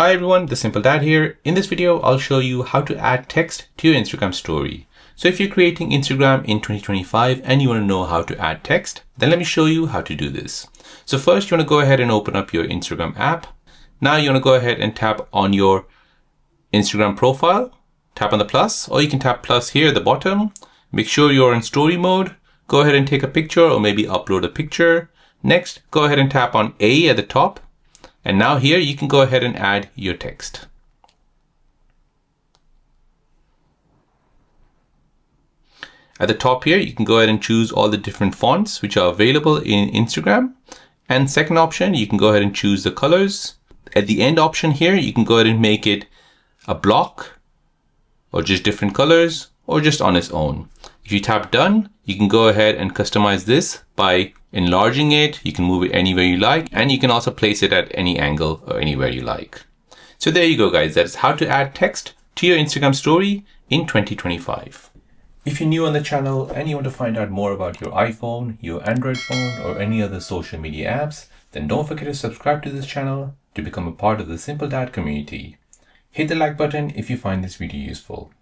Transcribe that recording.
Hi everyone, The Simple Dad here. In this video, I'll show you how to add text to your Instagram story. So if you're creating Instagram in 2025 and you want to know how to add text, then let me show you how to do this. So first you want to go ahead and open up your Instagram app. Now you want to go ahead and tap on your Instagram profile, tap on the plus, or you can tap plus here at the bottom. Make sure you're in story mode. Go ahead and take a picture or maybe upload a picture. Next, go ahead and tap on A at the top. And now here you can go ahead and add your text. At the top here, you can go ahead and choose all the different fonts which are available in Instagram. And second option, you can go ahead and choose the colors. At the end option here, you can go ahead and make it a block or just different colors or just on its own. If you tap done, you can go ahead and customize this by enlarging it. You can move it anywhere you like, and you can also place it at any angle or anywhere you like. So there you go, guys. That's how to add text to your Instagram story in 2025. If you're new on the channel and you want to find out more about your iPhone, your Android phone, or any other social media apps, then don't forget to subscribe to this channel to become a part of the Simple Dad community. Hit the like button if you find this video useful.